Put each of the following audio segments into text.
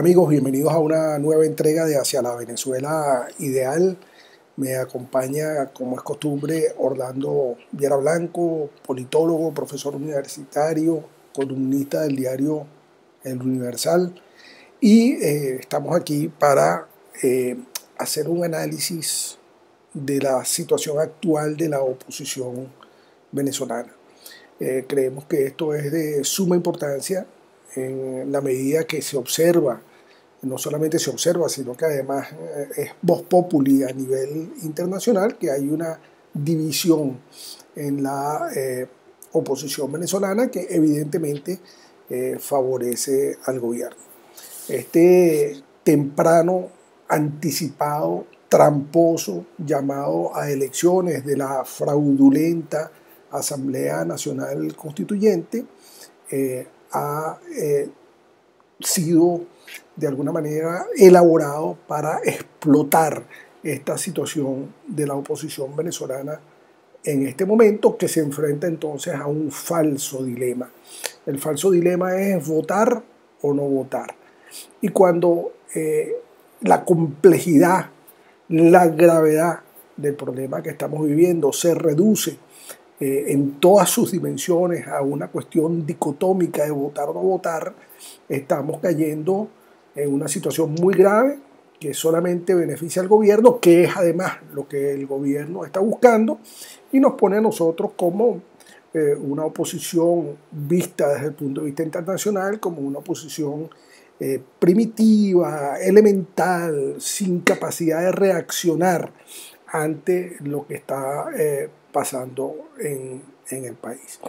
Amigos, bienvenidos a una nueva entrega de Hacia la Venezuela Ideal. Me acompaña, como es costumbre, Orlando Viera Blanco, politólogo, profesor universitario, columnista del diario El Universal. Y estamos aquí para hacer un análisis de la situación actual de la oposición venezolana. Creemos que esto es de suma importancia en la medida que se observa, no solamente se observa, sino que además es vox populi a nivel internacional, que hay una división en la oposición venezolana que evidentemente favorece al gobierno. Este temprano, anticipado, tramposo llamado a elecciones de la fraudulenta Asamblea Nacional Constituyente ha sido de alguna manera elaborado para explotar esta situación de la oposición venezolana en este momento, que se enfrenta entonces a un falso dilema. El falso dilema es votar o no votar. Y cuando la complejidad, la gravedad del problema que estamos viviendo se reduce en todas sus dimensiones a una cuestión dicotómica de votar o no votar, estamos cayendo en una situación muy grave que solamente beneficia al gobierno, que es además lo que el gobierno está buscando, y nos pone a nosotros como una oposición vista desde el punto de vista internacional, como una oposición primitiva, elemental, sin capacidad de reaccionar ante lo que está pasando en el país.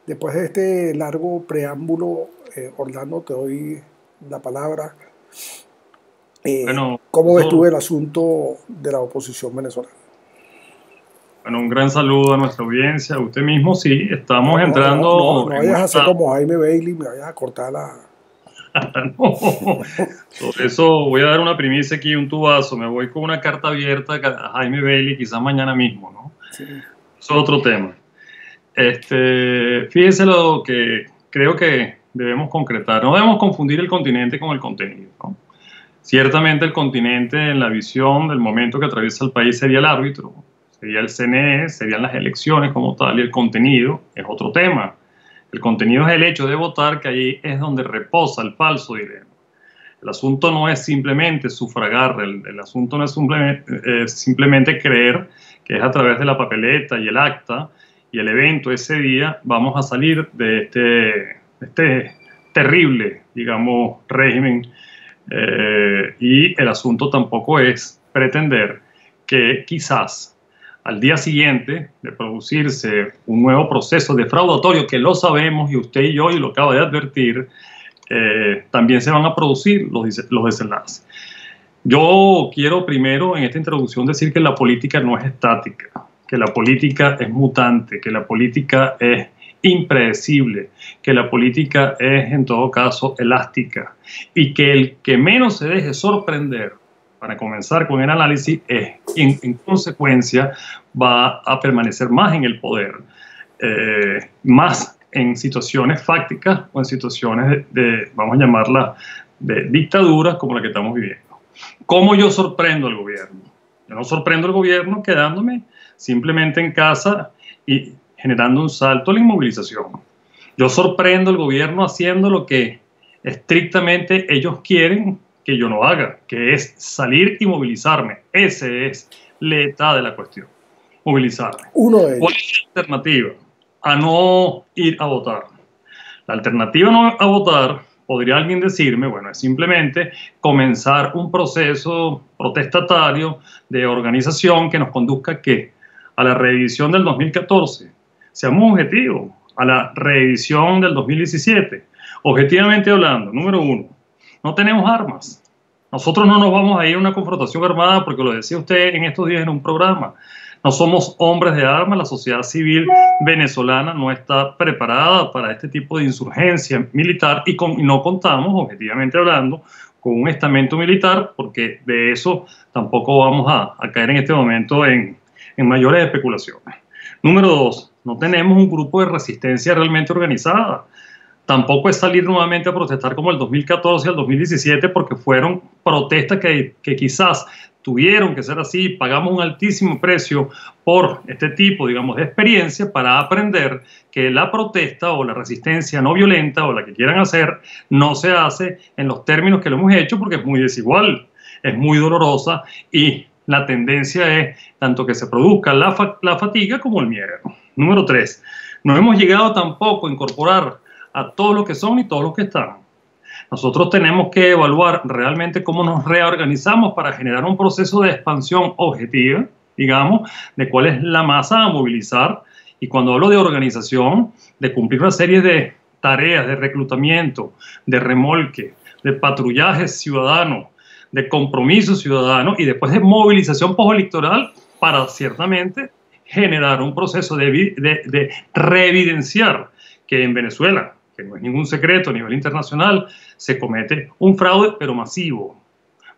Después de este largo preámbulo, Orlando, te doy la palabra. Bueno, ¿Cómo ves tú el asunto de la oposición venezolana? bueno, un gran saludo a nuestra audiencia, a usted mismo. Sí, estamos No entrando en vayas una a hacer etapa. como Jaime Bailey, me vayas a cortar la... No. Sobre eso voy a dar una primicia aquí, un tubazo. Me voy con una carta abierta a Jaime Bailey, quizás mañana mismo, ¿no? Sí. Eso es otro tema. Fíjese lo que creo que debemos concretar. No debemos confundir el continente con el contenido, ¿no? Ciertamente el continente, en la visión del momento que atraviesa el país, sería el árbitro, sería el CNE, serían las elecciones como tal, y el contenido es otro tema. El contenido es el hecho de votar, que ahí es donde reposa el falso dilema. El asunto no es simplemente sufragar, el asunto no es simplemente creer que es a través de la papeleta y el acta y el evento ese día vamos a salir de este terrible, digamos, régimen. Y el asunto tampoco es pretender que quizás al día siguiente de producirse un nuevo proceso defraudatorio, que lo sabemos y usted y yo, y lo acaba de advertir, también se van a producir los desenlaces. Yo quiero primero en esta introducción decir que la política no es estática, que la política es mutante, que la política es impredecible, que la política es en todo caso elástica, y que el que menos se deje sorprender, para comenzar con el análisis, es quien en consecuencia va a permanecer más en el poder, más en situaciones fácticas o en situaciones vamos a llamarla, de dictaduras como la que estamos viviendo. ¿Cómo yo sorprendo al gobierno? Yo no sorprendo al gobierno quedándome simplemente en casa y generando un salto a la inmovilización. Yo sorprendo al gobierno haciendo lo que estrictamente ellos quieren que yo no haga, que es salir y movilizarme. Esa es la etapa de la cuestión, movilizarme. Uno de ¿Cuál ellos. es la alternativa? A no ir a votar. La alternativa a no a votar, podría alguien decirme, bueno, es simplemente comenzar un proceso protestatario de organización que nos conduzca ¿a qué? A la reedición del 2014. Seamos objetivos, a la reedición del 2017. Objetivamente hablando, número uno, no tenemos armas. Nosotros no nos vamos a ir a una confrontación armada porque lo decía usted en estos días en un programa. No somos hombres de armas, la sociedad civil venezolana no está preparada para este tipo de insurgencia militar y no contamos, objetivamente hablando, con un estamento militar, porque de eso tampoco vamos a caer en este momento en mayores especulaciones. Número dos, no tenemos un grupo de resistencia realmente organizada. tampoco es salir nuevamente a protestar como el 2014 al 2017, porque fueron protestas que quizás tuvieron que ser así. Pagamos un altísimo precio por este tipo, digamos, de experiencia para aprender que la protesta o la resistencia no violenta o la que quieran hacer no se hace en los términos que lo hemos hecho, porque es muy desigual, es muy dolorosa y la tendencia es tanto que se produzca la fatiga como el miedo. Número 3, no hemos llegado tampoco a incorporar a todos los que son y todos los que están. Nosotros tenemos que evaluar realmente cómo nos reorganizamos para generar un proceso de expansión objetiva, digamos, de cuál es la masa a movilizar. Y cuando hablo de organización, de cumplir una serie de tareas de reclutamiento, de remolque, de patrullaje ciudadano, de compromiso ciudadano y después de movilización postelectoral para ciertamente generar un proceso de reevidenciar que en Venezuela, que no es ningún secreto a nivel internacional, se comete un fraude, pero masivo,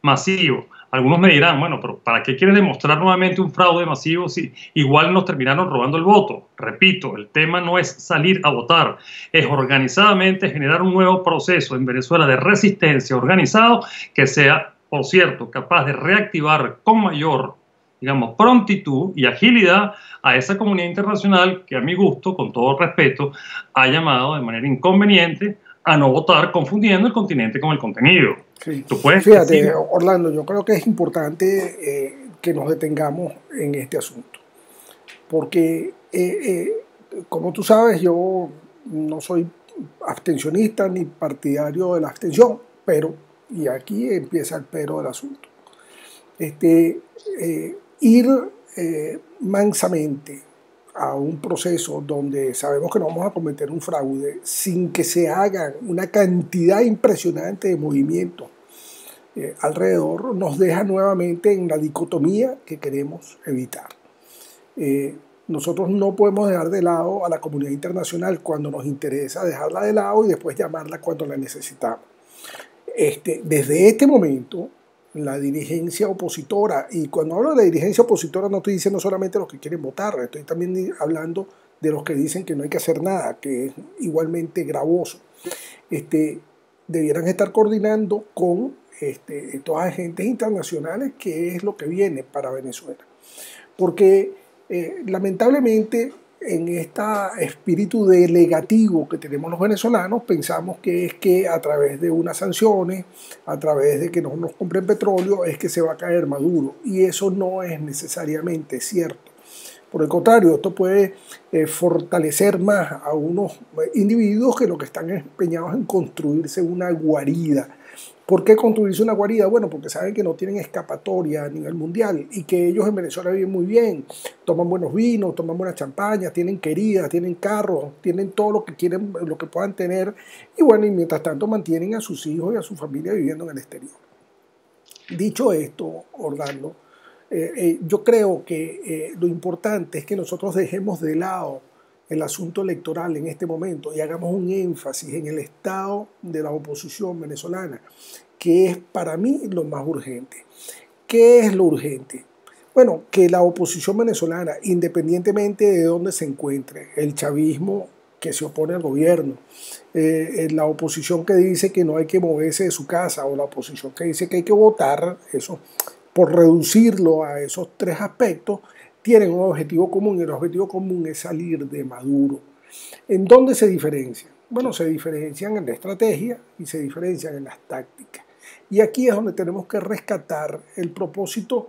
masivo. Algunos me dirán, bueno, pero ¿para qué quieres demostrar nuevamente un fraude masivo si igual nos terminaron robando el voto? Repito, el tema no es salir a votar, es organizadamente generar un nuevo proceso en Venezuela de resistencia organizado que sea, por cierto, capaz de reactivar con mayor, digamos, prontitud y agilidad a esa comunidad internacional que, a mi gusto, con todo respeto, ha llamado de manera inconveniente a no votar confundiendo el continente con el contenido. Sí. ¿Tú puedes Fíjate, decir? Orlando, yo creo que es importante que nos detengamos en este asunto, porque como tú sabes, yo no soy abstencionista ni partidario de la abstención, pero, y aquí empieza el pero del asunto, ir mansamente a un proceso donde sabemos que no vamos a cometer un fraude sin que se hagan una cantidad impresionante de movimientos alrededor, nos deja nuevamente en la dicotomía que queremos evitar. Nosotros no podemos dejar de lado a la comunidad internacional cuando nos interesa, dejarla de lado y después llamarla cuando la necesitamos. Desde este momento, la dirigencia opositora, y cuando hablo de la dirigencia opositora no estoy diciendo solamente los que quieren votar, estoy también hablando de los que dicen que no hay que hacer nada, que es igualmente gravoso, debieran estar coordinando con estos agentes internacionales, que es lo que viene para Venezuela. Porque lamentablemente en este espíritu delegativo que tenemos los venezolanos, pensamos que es que a través de unas sanciones, a través de que no nos compren petróleo, es que se va a caer Maduro. Y eso no es necesariamente cierto. Por el contrario, esto puede fortalecer más a unos individuos que lo que están empeñados en construirse una guarida. ¿Por qué construirse una guarida? Bueno, porque saben que no tienen escapatoria a nivel mundial y que ellos en Venezuela viven muy bien, toman buenos vinos, toman buenas champañas, tienen queridas, tienen carros, tienen todo lo que quieren, lo que puedan tener, y bueno, y mientras tanto mantienen a sus hijos y a su familia viviendo en el exterior. Dicho esto, Orlando, yo creo que lo importante es que nosotros dejemos de lado el asunto electoral en este momento y hagamos un énfasis en el estado de la oposición venezolana, que es para mí lo más urgente. ¿Qué es lo urgente? Bueno, que la oposición venezolana, independientemente de dónde se encuentre, el chavismo que se opone al gobierno, la oposición que dice que no hay que moverse de su casa, o la oposición que dice que hay que votar, eso, por reducirlo a esos tres aspectos, tienen un objetivo común, y el objetivo común es salir de Maduro. ¿En dónde se diferencian? Bueno, se diferencian en la estrategia y se diferencian en las tácticas. Y aquí es donde tenemos que rescatar el propósito.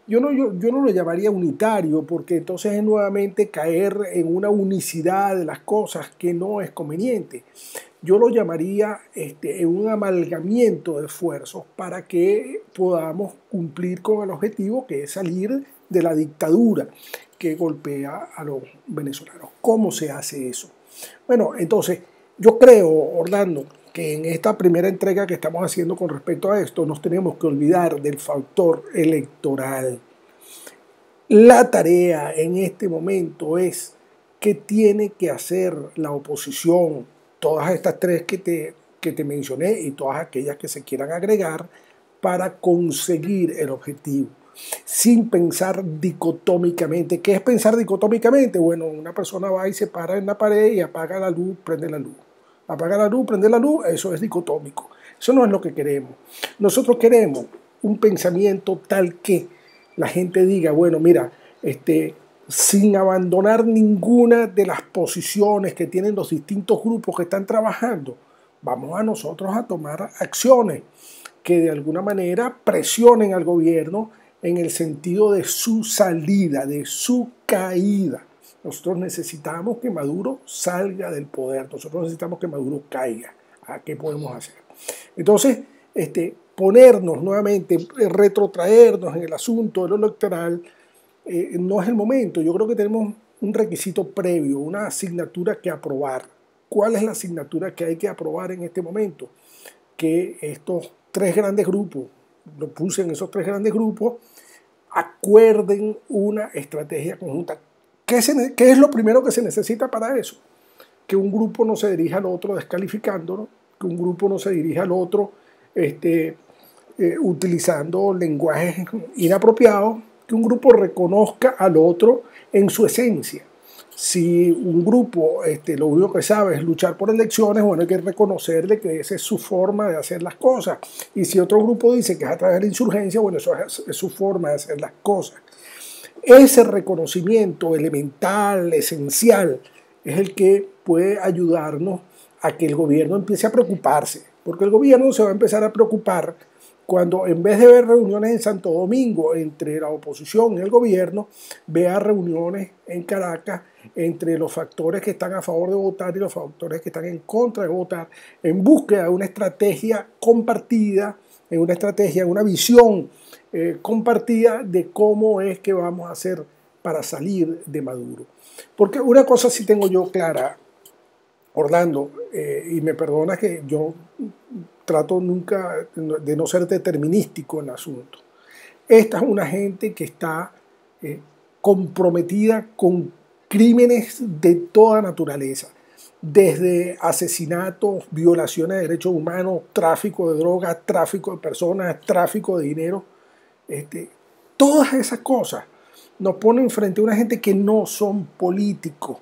Yo no lo llamaría unitario, porque entonces es nuevamente caer en una unicidad de las cosas que no es conveniente. Yo lo llamaría un amalgamiento de esfuerzos para que podamos cumplir con el objetivo, que es salir de la dictadura que golpea a los venezolanos. ¿Cómo se hace eso? Bueno, entonces yo creo, Orlando, que en esta primera entrega que estamos haciendo con respecto a esto, nos tenemos que olvidar del factor electoral. La tarea en este momento es qué tiene que hacer la oposición, todas estas tres que te mencioné y todas aquellas que se quieran agregar, para conseguir el objetivo, sin pensar dicotómicamente. ¿Qué es pensar dicotómicamente? Bueno, una persona va y se para en la pared y apaga la luz, prende la luz. Apagar la luz, prender la luz, eso es dicotómico. Eso no es lo que queremos. Nosotros queremos un pensamiento tal que la gente diga, bueno, mira, sin abandonar ninguna de las posiciones que tienen los distintos grupos que están trabajando, vamos a nosotros a tomar acciones que de alguna manera presionen al gobierno en el sentido de su salida, de su caída. Nosotros necesitamos que Maduro salga del poder, nosotros necesitamos que Maduro caiga. ¿A qué podemos hacer? Entonces, ponernos nuevamente, retrotraernos en el asunto de lo electoral, no es el momento. Yo creo que tenemos un requisito previo, una asignatura que aprobar. ¿Cuál es la asignatura que hay que aprobar en este momento? Que estos tres grandes grupos, lo puse en esos tres grandes grupos, acuerden una estrategia conjunta. ¿Qué es lo primero que se necesita para eso? Que un grupo no se dirija al otro descalificándolo, que un grupo no se dirija al otro utilizando lenguajes inapropiados, que un grupo reconozca al otro en su esencia. Si un grupo lo único que sabe es luchar por elecciones, bueno, hay que reconocerle que esa es su forma de hacer las cosas. Y si otro grupo dice que es a través de la insurgencia, bueno, eso es su forma de hacer las cosas. Ese reconocimiento elemental, esencial, es el que puede ayudarnos a que el gobierno empiece a preocuparse. Porque el gobierno se va a empezar a preocupar cuando en vez de ver reuniones en Santo Domingo entre la oposición y el gobierno, vea reuniones en Caracas entre los factores que están a favor de votar y los factores que están en contra de votar, en búsqueda de una estrategia compartida, en una estrategia, una visión compartida de cómo es que vamos a hacer para salir de Maduro. Porque una cosa sí tengo yo clara, Orlando, y me perdona que yo trato nunca de no ser determinístico en el asunto. Esta es una gente que está comprometida con crímenes de toda naturaleza, desde asesinatos, violaciones de derechos humanos, tráfico de drogas, tráfico de personas, tráfico de dinero. Todas esas cosas nos ponen frente a una gente que no son políticos.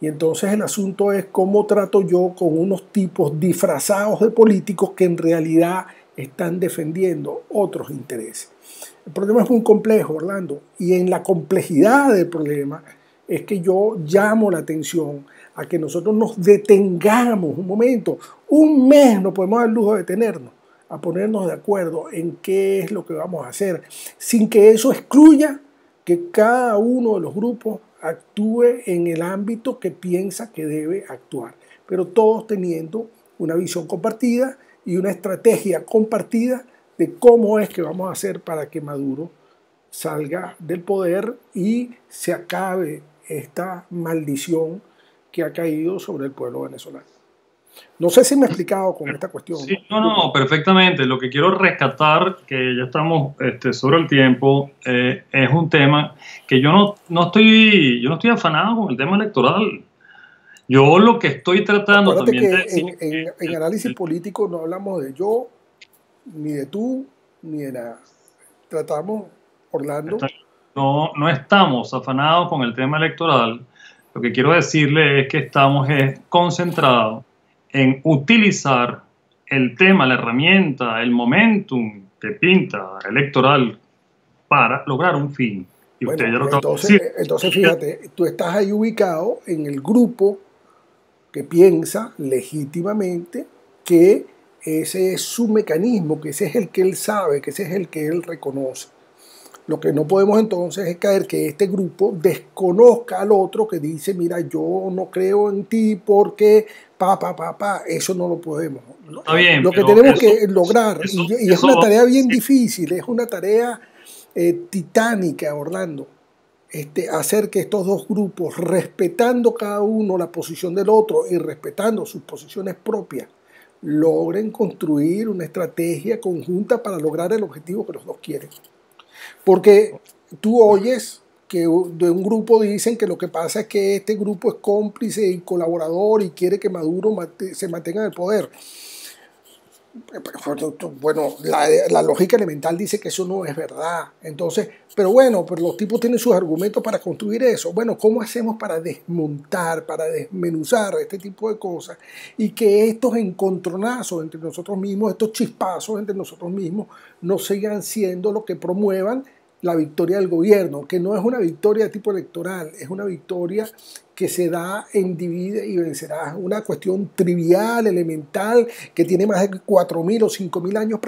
Y entonces el asunto es cómo trato yo con unos tipos disfrazados de políticos que en realidad están defendiendo otros intereses. El problema es muy complejo, Orlando, y en la complejidad del problema es que yo llamo la atención a que nosotros nos detengamos un momento, un mes no podemos dar el lujo de detenernos, a ponernos de acuerdo en qué es lo que vamos a hacer, sin que eso excluya que cada uno de los grupos actúe en el ámbito que piensa que debe actuar, pero todos teniendo una visión compartida y una estrategia compartida de cómo es que vamos a hacer para que Maduro salga del poder y se acabe esta maldición que ha caído sobre el pueblo venezolano. No sé si me he explicado con esta cuestión. Sí, no, perfectamente. Lo que quiero rescatar, que ya estamos sobre el tiempo, es un tema que yo no estoy afanado con el tema electoral. Yo lo que estoy tratando Acuérdate también que de en análisis político no hablamos de yo, ni de tú, ni de nada. Tratamos, Orlando. no estamos afanados con el tema electoral. Lo que quiero decirle es que estamos concentrados en utilizar el tema, la herramienta, el momentum que pinta electoral para lograr un fin. Y Bueno, usted ya lo acaba de entonces, decir. entonces fíjate, tú estás ahí ubicado en el grupo que piensa legítimamente que ese es su mecanismo, que ese es el que él sabe, que ese es el que él reconoce. Lo que no podemos entonces es caer que este grupo desconozca al otro que dice, mira, yo no creo en ti porque eso no lo podemos. Está bien, Lo que pero tenemos que lograr, y es eso una tarea bien difícil, es una tarea titánica, Orlando, hacer que estos dos grupos, respetando cada uno la posición del otro y respetando sus posiciones propias, logren construir una estrategia conjunta para lograr el objetivo que los dos quieren. Porque tú oyes que de un grupo dicen que lo que pasa es que este grupo es cómplice y colaborador y quiere que Maduro se mantenga en el poder. Bueno, la lógica elemental dice que eso no es verdad. Entonces, pero bueno, pero los tipos tienen sus argumentos para construir eso. Bueno, ¿cómo hacemos para desmontar, para desmenuzar este tipo de cosas y que estos encontronazos entre nosotros mismos, estos chispazos entre nosotros mismos, no sigan siendo lo que promuevan la victoria del gobierno, que no es una victoria de tipo electoral, es una victoria que se da en divide y vencerá, una cuestión trivial, elemental, que tiene más de 4.000 o 5.000 años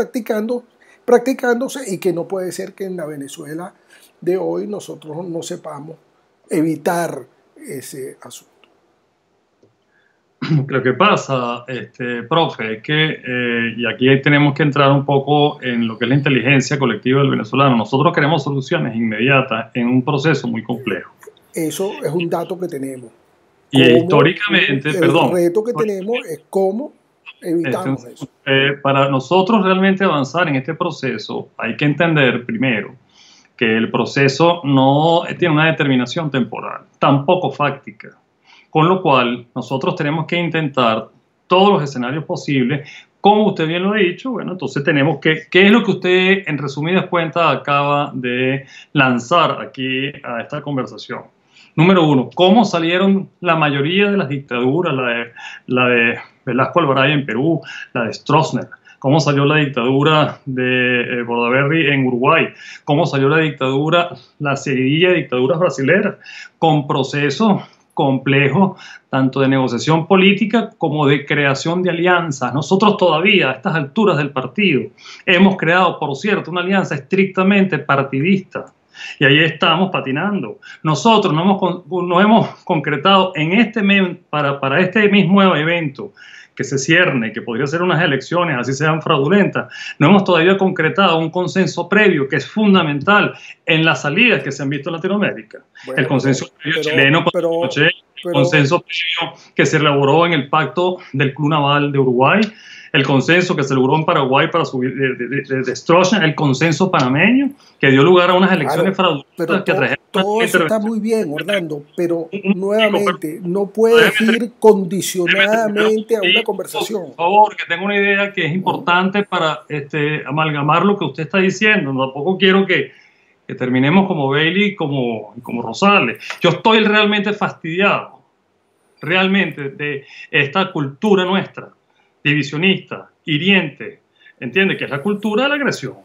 practicándose y que no puede ser que en la Venezuela de hoy nosotros no sepamos evitar ese asunto. Lo que pasa, profe, es que, y aquí tenemos que entrar un poco en lo que es la inteligencia colectiva del venezolano. Nosotros queremos soluciones inmediatas en un proceso muy complejo. Eso es un dato que tenemos. Y históricamente, El perdón, reto que tenemos es cómo evitamos eso. Para nosotros realmente avanzar en este proceso, hay que entender primero que el proceso no tiene una determinación temporal, tampoco fáctica. Con lo cual, nosotros tenemos que intentar todos los escenarios posibles. Como usted bien lo ha dicho, bueno, entonces tenemos que, ¿qué es lo que usted en resumidas cuentas acaba de lanzar aquí a esta conversación? Número uno, ¿cómo salieron la mayoría de las dictaduras, la de Velasco Alvarado en Perú, la de Stroessner? ¿Cómo salió la dictadura de Bordaberry en Uruguay? ¿Cómo salió la dictadura, la seguidilla de dictaduras brasileras? Con procesos complejos, tanto de negociación política como de creación de alianzas. Nosotros todavía, a estas alturas del partido, hemos creado, por cierto, una alianza estrictamente partidista. Y ahí estamos patinando. Nosotros no hemos concretado en para este mismo evento que se cierne, que podría ser unas elecciones, así sean fraudulentas, no hemos todavía concretado un consenso previo que es fundamental en las salidas que se han visto en Latinoamérica. Bueno, el consenso previo chileno, el consenso previo que se elaboró en el pacto del Club Naval de Uruguay, el consenso que se logró en Paraguay para subir de Stroessner, el consenso panameño, que dio lugar a unas elecciones fraudulentas que trajeron todo eso está muy bien, Orlando, pero nuevamente no puedes ir condicionadamente a una conversación. Por favor, que tenga una idea que es importante para amalgamar lo que usted está diciendo. Tampoco quiero que terminemos como Bailey y como Rosales. Yo estoy realmente fastidiado, realmente, de esta cultura nuestra, divisionista, hiriente, ¿entiende? Que es la cultura de la agresión.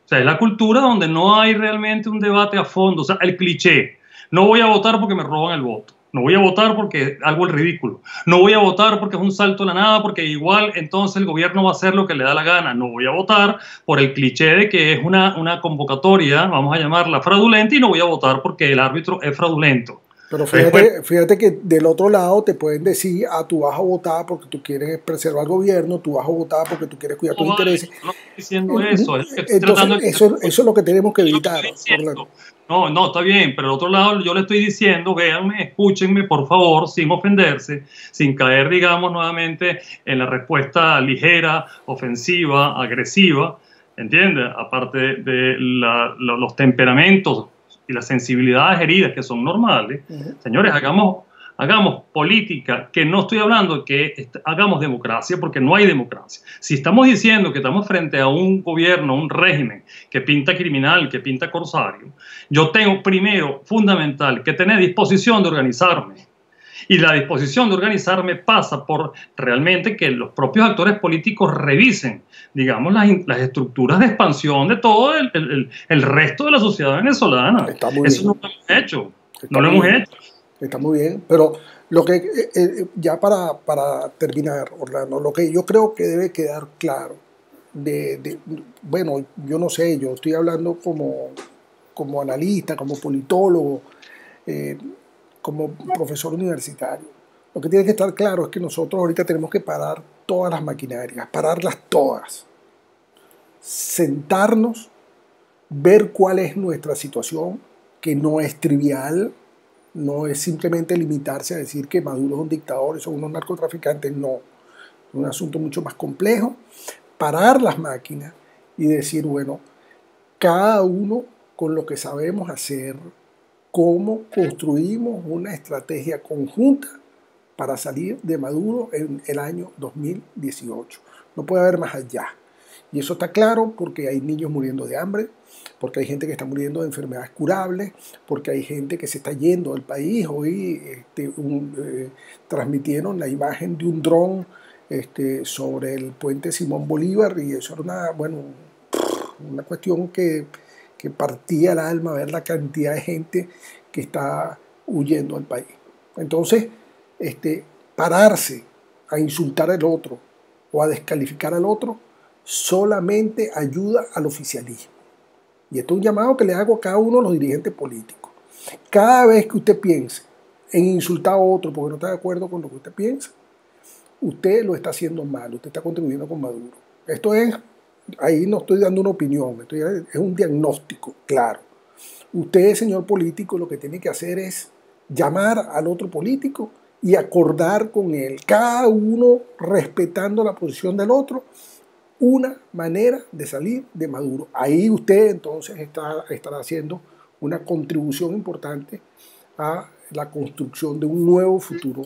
O sea, es la cultura donde no hay realmente un debate a fondo. O sea, el cliché. No voy a votar porque me roban el voto. No voy a votar porque hago el ridículo. No voy a votar porque es un salto a la nada, porque igual entonces el gobierno va a hacer lo que le da la gana. No voy a votar por el cliché de que es una convocatoria, vamos a llamarla fraudulenta, y no voy a votar porque el árbitro es fraudulento. Pero fíjate que del otro lado te pueden decir, tú vas a votar porque tú quieres preservar el gobierno, tú vas a votar porque tú quieres cuidar tus intereses. No estoy diciendo eso. Entonces, eso es lo que tenemos que evitar. No, está bien, pero al otro lado yo le estoy diciendo, véanme, escúchenme, por favor, sin ofenderse, sin caer, digamos, nuevamente en la respuesta ligera, ofensiva, agresiva, ¿entiendes? Aparte de los temperamentos y las sensibilidades heridas que son normales. Señores, hagamos política, que no estoy hablando de que hagamos democracia, porque no hay democracia. Si estamos diciendo que estamos frente a un gobierno, un régimen que pinta criminal, que pinta corsario, yo tengo primero, fundamental, que tener disposición de organizarme. Y la disposición de organizarme pasa por realmente que los propios actores políticos revisen, digamos, las estructuras de expansión de todo el resto de la sociedad venezolana. Eso no lo hemos hecho. No lo hemos hecho. Está muy bien, pero lo que ya para terminar, Orlando, lo que yo creo que debe quedar claro, bueno, yo no sé, yo estoy hablando como analista, como politólogo, como profesor universitario. Lo que tiene que estar claro es que nosotros ahorita tenemos que parar todas las maquinarias, pararlas todas, sentarnos, ver cuál es nuestra situación, que no es trivial. No es simplemente limitarse a decir que Maduro es un dictador y son unos narcotraficantes, no. Es un asunto mucho más complejo. Parar las máquinas y decir, bueno, cada uno con lo que sabemos hacer, cómo construimos una estrategia conjunta para salir de Maduro en el año 2018. no puede haber más allá. Y eso está claro porque hay niños muriendo de hambre, porque hay gente que está muriendo de enfermedades curables, porque hay gente que se está yendo del país. Hoy transmitieron la imagen de un dron sobre el puente Simón Bolívar y eso era una cuestión que partía el alma ver la cantidad de gente que está huyendo del país. Entonces, pararse a insultar al otro o a descalificar al otro solamente ayuda al oficialismo. Y esto es un llamado que le hago a cada uno de los dirigentes políticos. Cada vez que usted piense en insultar a otro porque no está de acuerdo con lo que usted piensa, usted lo está haciendo mal, usted está contribuyendo con Maduro. Esto es, ahí no estoy dando una opinión, es un diagnóstico claro. Usted, señor político, lo que tiene que hacer es llamar al otro político y acordar con él, cada uno respetando la posición del otro, una manera de salir de Maduro. Ahí usted entonces estará haciendo una contribución importante a la construcción de un nuevo futuro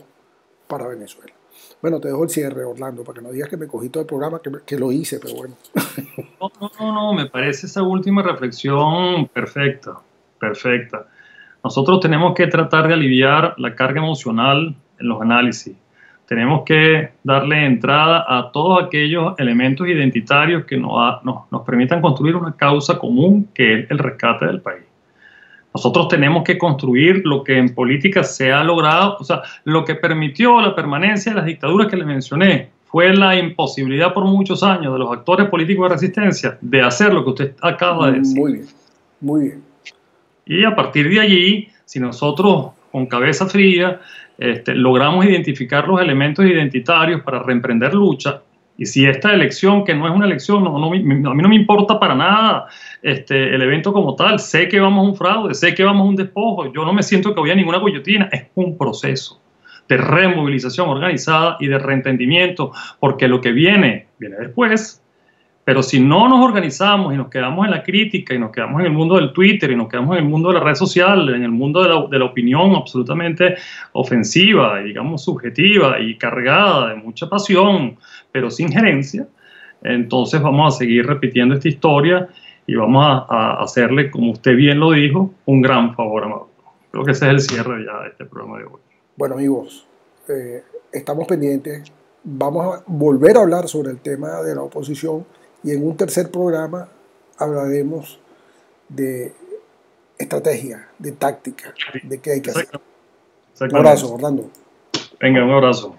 para Venezuela. Bueno, te dejo el cierre, Orlando, para que no digas que me cogí todo el programa, que lo hice, pero bueno. No, me parece esa última reflexión perfecta, perfecta. Nosotros tenemos que tratar de aliviar la carga emocional en los análisis. Tenemos que darle entrada a todos aquellos elementos identitarios que nos permitan construir una causa común, que es el rescate del país. Nosotros tenemos que construir lo que en política se ha logrado, o sea, lo que permitió la permanencia de las dictaduras que le mencioné fue la imposibilidad por muchos años de los actores políticos de resistencia de hacer lo que usted acaba de decir. Muy bien, muy bien. Y a partir de allí, si nosotros con cabeza fría logramos identificar los elementos identitarios para reemprender lucha, y si esta elección, que no es una elección, a mí no me importa para nada el evento como tal, sé que vamos a un fraude, sé que vamos a un despojo, yo no me siento que voy a ninguna guillotina, es un proceso de removilización organizada y de reentendimiento, porque lo que viene después. Pero si no nos organizamos y nos quedamos en la crítica y nos quedamos en el mundo del Twitter y nos quedamos en el mundo de la red social, en el mundo de la opinión absolutamente ofensiva, digamos subjetiva y cargada de mucha pasión, pero sin gerencia, entonces vamos a seguir repitiendo esta historia y vamos a hacerle, como usted bien lo dijo, un gran favor a Maduro. Creo que ese es el cierre ya de este programa de hoy. Bueno, amigos, estamos pendientes. Vamos a volver a hablar sobre el tema de la oposición. Y en un tercer programa hablaremos de estrategia, de táctica, de qué hay que hacer. Un abrazo, Orlando. Venga, un abrazo.